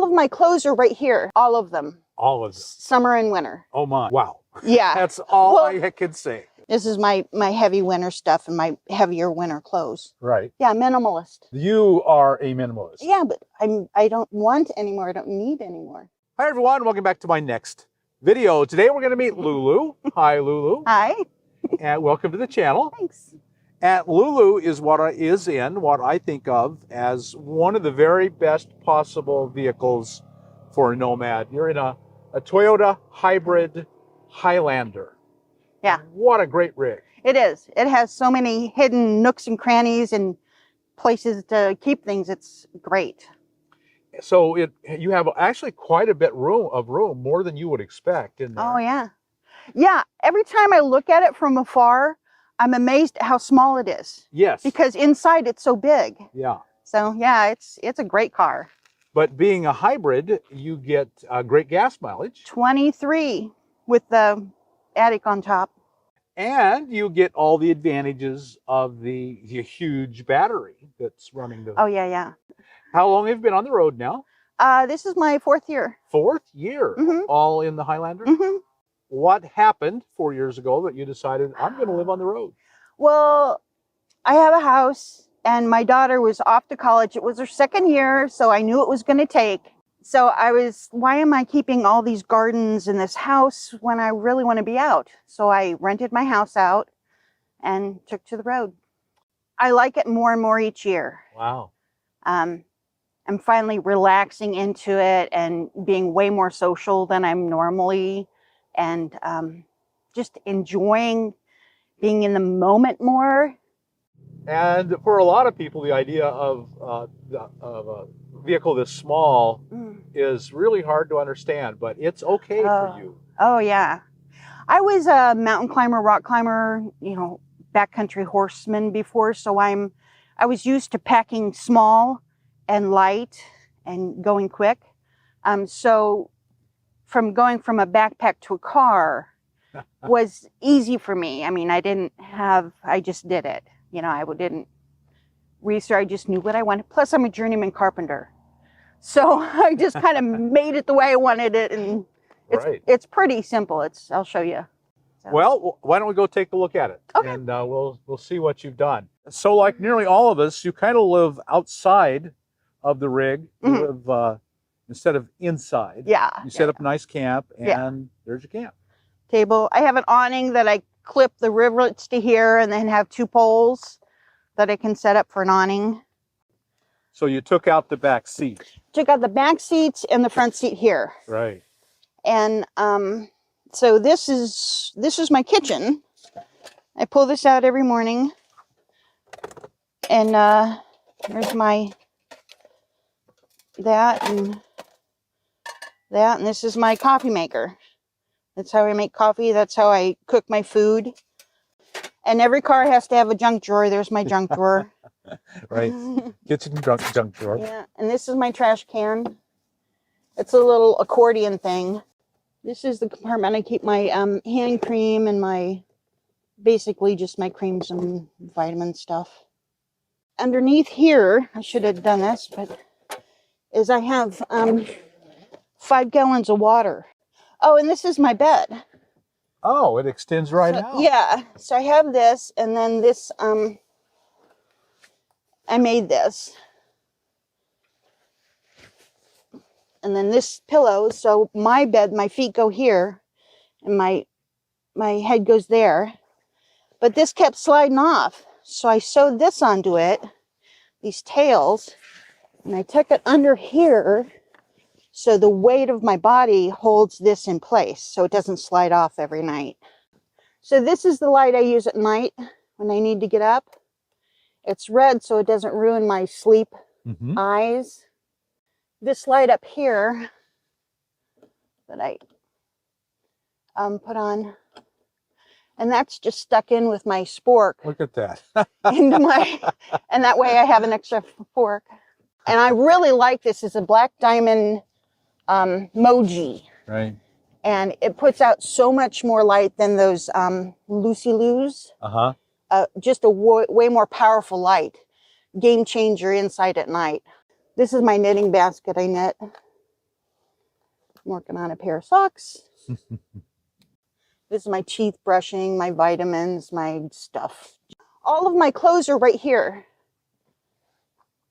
of my clothes are right here. All of them. All of them. Summer and winter. Oh my. Wow. Yeah. That's all I could say. This is my heavy winter stuff and my heavier winter clothes. Right. Yeah, minimalist. You are a minimalist. Yeah, but I don't want anymore. I don't need anymore. Hi everyone, welcome back to my next video. Today we're going to meet Lulu. Hi Lulu. Hi. And welcome to the channel. Thanks. And Lulu is what I think of as one of the very best possible vehicles for a nomad. You're in a Toyota Hybrid Highlander. Yeah. What a great rig. It is. It has so many hidden nooks and crannies and places to keep things. It's great. So you have actually quite a bit of room, more than you would expect in there. Oh yeah. Yeah, every time I look at it from afar, I'm amazed at how small it is. Yes. Because inside it's so big. Yeah. So yeah, it's a great car. But being a hybrid, you get great gas mileage. 23 with the attic on top. And you get all the advantages of the huge battery that's running the... Oh yeah, yeah. How long have you been on the road now? This is my 4th year. 4th year, all in the Highlander? What happened 4 years ago that you decided, I'm going to live on the road? Well, I have a house and my daughter was off to college. It was her 2nd year, so I knew it was going to take. So why am I keeping all these gardens in this house when I really want to be out? So I rented my house out and took to the road. I like it more and more each year. Wow. I'm finally relaxing into it and being way more social than I'm normally, and just enjoying being in the moment more. And for a lot of people, the idea of a vehicle this small is really hard to understand, but it's okay for you. Oh yeah. I was a mountain climber, rock climber, backcountry horseman before, so I was used to packing small and light and going quick. So going from a backpack to a car was easy for me. I mean, I just did it. I didn't research, I just knew what I wanted. Plus I'm a journeyman carpenter. So I just kind of made it the way I wanted it, and it's pretty simple. I'll show you. So. Well, why don't we go take a look at it? Okay. And we'll see what you've done. So like nearly all of us, you kind of live outside of the rig. You live instead of inside. Yeah. You set up a nice camp, and there's your camp. Table. I have an awning that I clip the rivets to here, and then have 2 poles that I can set up for an awning. So you took out the back seat. Took out the back seats and the front seat here. Right. And so this is my kitchen. I pull this out every morning, and there's that, and this is my coffee maker. That's how I make coffee. That's how I cook my food. And every car has to have a junk drawer. There's my junk drawer. Right. Kitchen junk drawer. Yeah. And this is my trash can. It's a little accordion thing. This is the compartment I keep my hand cream and basically just my creams and vitamin stuff. Underneath here, I should have done this, but I have 5 gallons of water. Oh, and this is my bed. Oh, it extends right out. Yeah. So I have this, and then this, I made this. And then this pillow, so my bed, my feet go here, and my head goes there. But this kept sliding off. So I sewed this onto it, these tails, and I took it under here. So the weight of my body holds this in place so it doesn't slide off every night. So this is the light I use at night when I need to get up. It's red so it doesn't ruin my sleep eyes. This light up here that I put on, and that's just stuck in with my spork. Look at that. And that way I have an extra fork. And I really like this. It's a black diamond Moji. Right. And it puts out so much more light than those Lucy-Loos. Just a way more powerful light. Game changer inside at night. This is my knitting basket I knit. I'm working on a pair of socks. This is my teeth brushing, my vitamins, my stuff. All of my clothes are right here.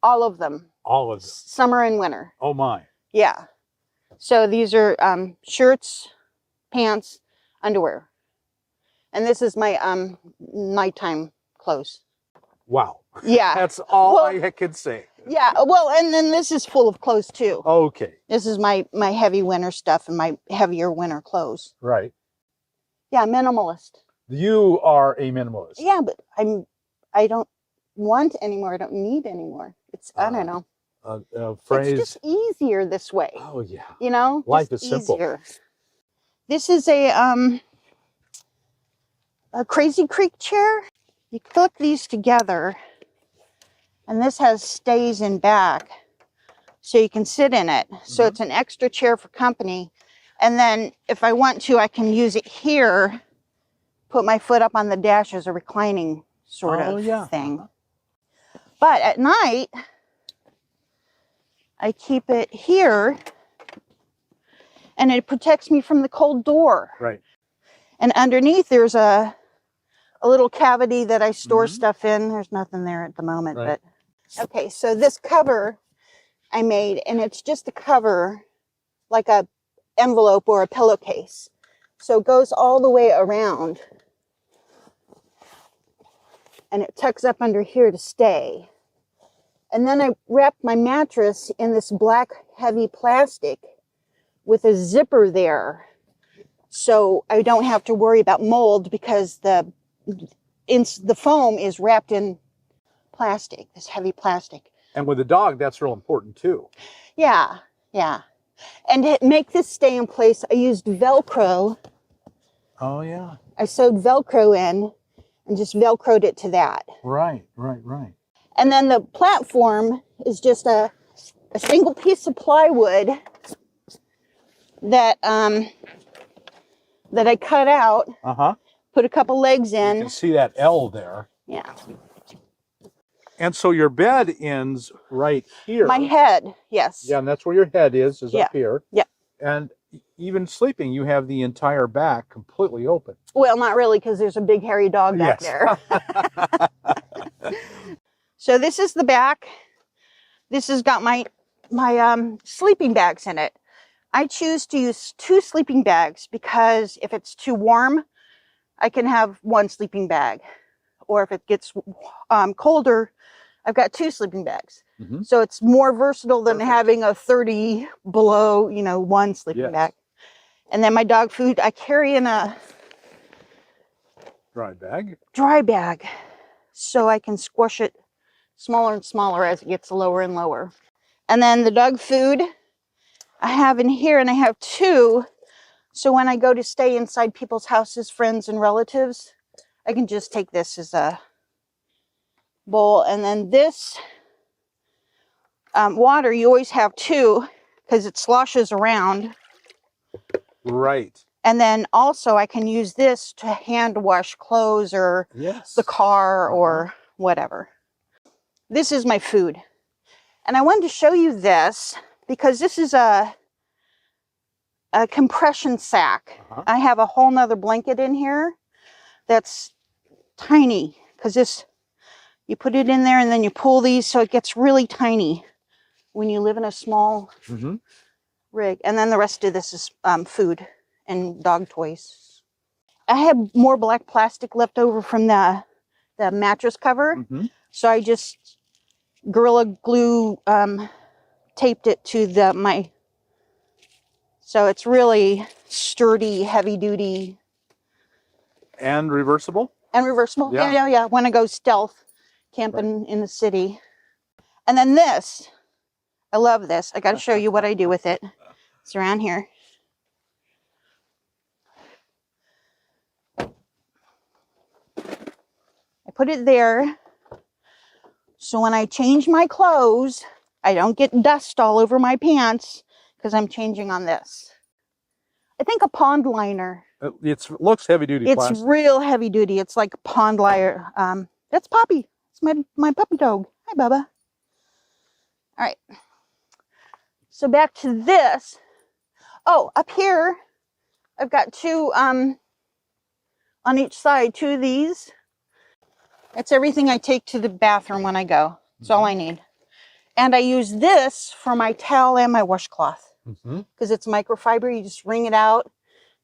All of them. All of them. Summer and winter. Oh my. Yeah. So these are shirts, pants, underwear. And this is my nighttime clothes. Wow. Yeah. That's all I can say. Yeah. Well, and then this is full of clothes too. Okay. This is my heavy winter stuff and my heavier winter clothes. Right. Yeah, minimalist. You are a minimalist. Yeah, but I don't want anymore. I don't need anymore. It's I don't know. A phrase. It's just easier this way. Oh yeah. You know, life just is simple. Easier. This is a Crazy Creek chair. You click these together, and this has stays in back, so you can sit in it. So it's an extra chair for company. And then if I want to, I can use it here, put my foot up on the dash as a reclining sort of thing. But at night, I keep it here, and it protects me from the cold door. Right. And underneath, there's a little cavity that I store stuff in. There's nothing there at the moment, but okay. So this cover I made, and it's just a cover, like a envelope or a pillowcase. So it goes all the way around, and it tucks up under here to stay. And then I wrapped my mattress in this black heavy plastic with a zipper there, so I don't have to worry about mold, because the foam is wrapped in plastic, this heavy plastic. And with a dog, that's real important too. Yeah, yeah. And to make this stay in place, I used Velcro. Oh yeah. I sewed Velcro in and just Velcroed it to that. Right, right, right. And then the platform is just a single piece of plywood that that I cut out. Put a couple legs in. You can see that L there. Yeah. And so your bed ends right here. My head, yes. Yeah, and that's where your head is up here. Yeah. And even sleeping, you have the entire back completely open. Well, not really, because there's a big hairy dog back there. So this is the back. This has got my sleeping bags in it. I choose to use 2 sleeping bags because if it's too warm, I can have 1 sleeping bag. Or if it gets colder, I've got 2 sleeping bags. So it's more versatile than having a 30 below, 1 sleeping bag. And then my dog food, I carry in a dry bag, so I can squish it smaller and smaller as it gets lower and lower. And then the dog food I have in here, and I have 2. So when I go to stay inside people's houses, friends and relatives, I can just take this as a bowl. And then this water, you always have 2 because it sloshes around. Right. And then also I can use this to hand wash clothes or the car or whatever. This is my food. And I wanted to show you this because this is a compression sack. I have a whole nother blanket in here that's tiny, because this, you put it in there and then you pull these so it gets really tiny when you live in a small rig. And then the rest of this is food and dog toys. I have more black plastic left over from the mattress cover, so I just Gorilla Glue taped it to my, so it's really sturdy, heavy duty. And reversible? And reversible. Yeah. When I go stealth camping in the city. And then this, I love this. I got to show you what I do with it. It's around here. I put it there, so when I change my clothes, I don't get dust all over my pants because I'm changing on this. I think a pond liner. It looks heavy duty plastic. It's real heavy duty. It's like pond liner. That's Poppy. It's my puppy dog. Hi, Bubba. All right. So back to this. Oh, up here, I've got two, on each side, two of these. That's everything I take to the bathroom when I go. That's all I need. And I use this for my towel and my washcloth. Because it's microfiber. You just wring it out,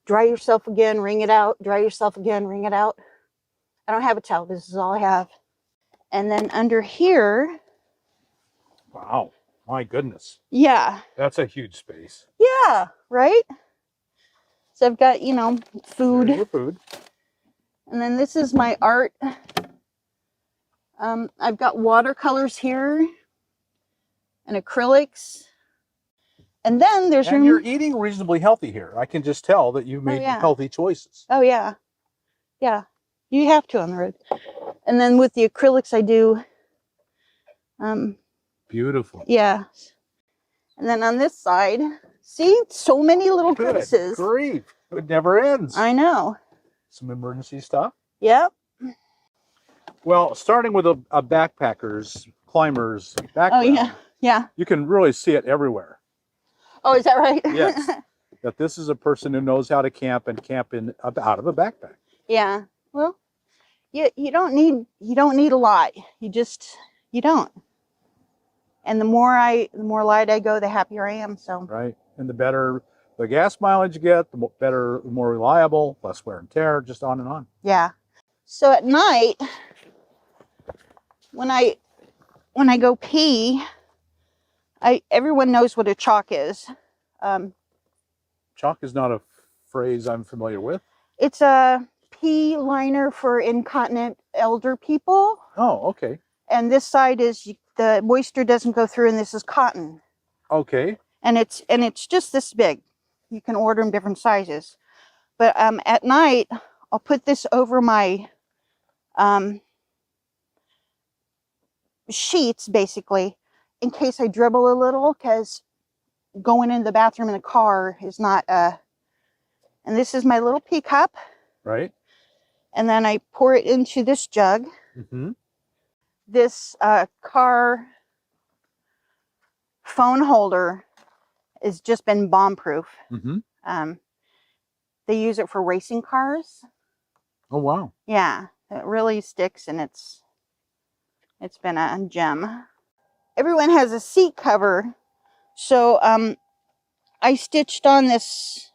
dry yourself again, wring it out, dry yourself again, wring it out. I don't have a towel. This is all I have. And then under here. Wow. My goodness. Yeah. That's a huge space. Yeah. Right? So I've got, you know, food. There's your food. And then this is my art. I've got watercolors here and acrylics. And then there's and you're eating reasonably healthy here. I can just tell that you've made healthy choices. Oh, yeah. Yeah. You have to on the road. And then with the acrylics, I do. Beautiful. Yeah. And then on this side, see, so many little crevices. Good grief. It never ends. I know. Some emergency stuff. Yep. Well, starting with a backpacker's, climber's background. Oh, yeah. Yeah. You can really see it everywhere. Oh, is that right? Yes. That this is a person who knows how to camp and camp in out of a backpack. Yeah. Well, you don't need a lot. You don't. And the more light I go, the happier I am. So. Right. And the better the gas mileage you get, the more reliable, less wear and tear, just on and on. Yeah. So at night, when I go pee, everyone knows what a chalk is. Chalk is not a phrase I'm familiar with. It's a pee liner for incontinent elder people. Oh, okay. And this side is the moisture doesn't go through, and this is cotton. Okay. And it's just this big. You can order them different sizes. But at night, I'll put this over my sheets, basically, in case I dribble a little, because going into the bathroom in the car is not and this is my little pee cup. Right. And then I pour it into this jug. This car phone holder has just been bomb-proof. They use it for racing cars. Oh, wow. Yeah, it really sticks, and it's been a gem. Everyone has a seat cover, so I stitched on this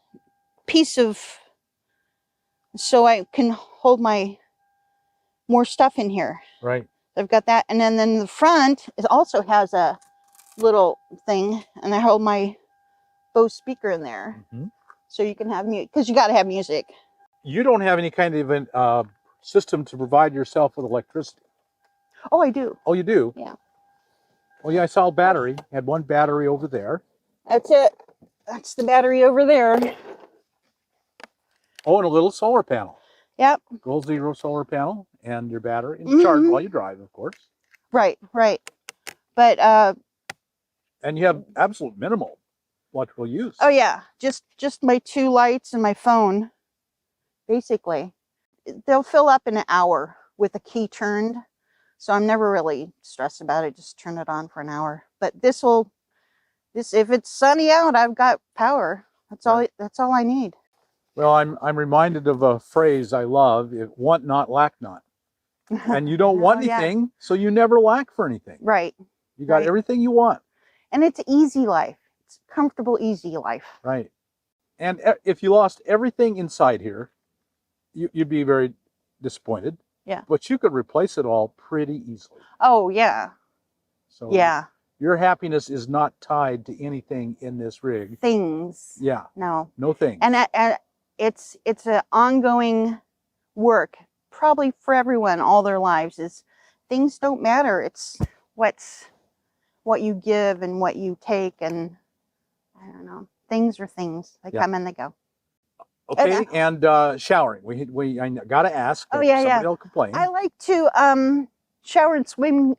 piece of so I can hold my more stuff in here. Right. I've got that, and then the front also has a little thing, and I hold my Bose speaker in there, so you can have music, because you got to have music. You don't have any kind of an system to provide yourself with electricity. Oh, I do. Oh, you do? Yeah. Well, yeah, I saw a battery. Had one battery over there. That's it. That's the battery over there. Oh, and a little solar panel. Yep. Goal Zero solar panel and your battery. And charge while you drive, of course. Right, right. But and you have absolute minimal electrical use. Oh yeah, just my two lights and my phone, basically. They'll fill up in an hour with a key turned, so I'm never really stressed about it. Just turn it on for an hour. But if it's sunny out, I've got power. That's all I need. Well, I'm reminded of a phrase I love: "Want not, lack not." And you don't want anything, so you never lack for anything. Right. You got everything you want. And it's easy life. It's comfortable, easy life. Right. And if you lost everything inside here, you'd be very disappointed. Yeah. But you could replace it all pretty easily. Oh, yeah. So yeah. Your happiness is not tied to anything in this rig. Things. Yeah. No. No things. And it's an ongoing work, probably for everyone all their lives, is things don't matter. It's what you give and what you take, and I don't know. Things are things. They come and they go. Okay, and showering. I gotta ask. Oh yeah, somebody will complain. I like to shower in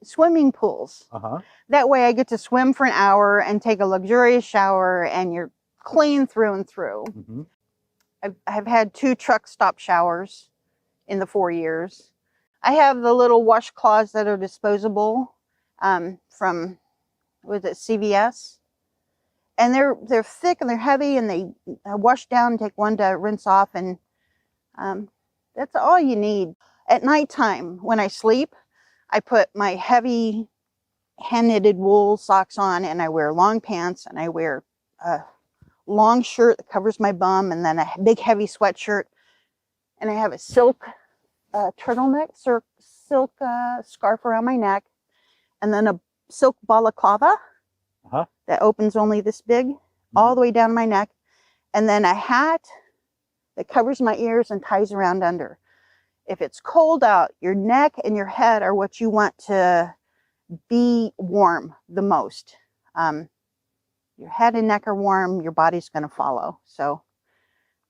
swimming pools. That way I get to swim for an hour and take a luxurious shower, and you're clean through and through. I've had 2 truck stop showers in the 4 years. I have the little washcloths that are disposable from, was it CVS? and they're thick and they're heavy, and they wash down. Take one to rinse off, and that's all you need. At nighttime, when I sleep, I put my heavy hand-knitted wool socks on, and I wear long pants, and I wear a long shirt that covers my bum, and then a big heavy sweatshirt, and I have a silk turtleneck, silk scarf around my neck, and then a silk balaclava that opens only this big, all the way down my neck, and then a hat that covers my ears and ties around under. If it's cold out, your neck and your head are what you want to be warm the most. Your head and neck are warm, your body's going to follow. So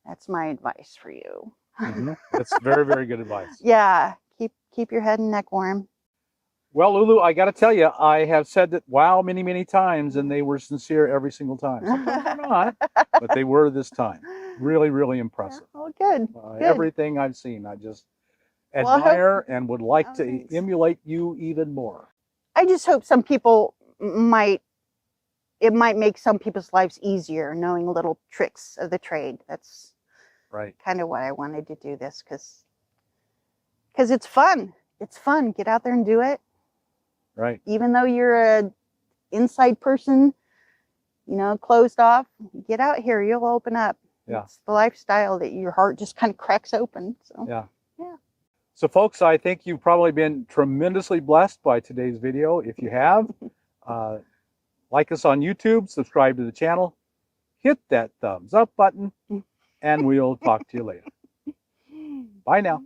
that's my advice for you. That's very, very good advice. Yeah, keep your head and neck warm. Well, Lulu, I got to tell you, I have said that wow many, many times, and they were sincere every single time. Sometimes they're not, but they were this time. Really, really impressive. Oh, good. Everything I've seen, I just admire and would like to emulate you even more. I just hope some people might make some people's lives easier knowing little tricks of the trade. That's right. Kind of why I wanted to do this, because it's fun. It's fun. Get out there and do it. Right. Even though you're a inside person, you know, closed off, get out here. You'll open up. Yeah. It's the lifestyle that your heart just kind of cracks open. So yeah. Yeah. So folks, I think you've probably been tremendously blessed by today's video. If you have, like us on YouTube, subscribe to the channel, hit that thumbs up button, and we'll talk to you later. Bye now.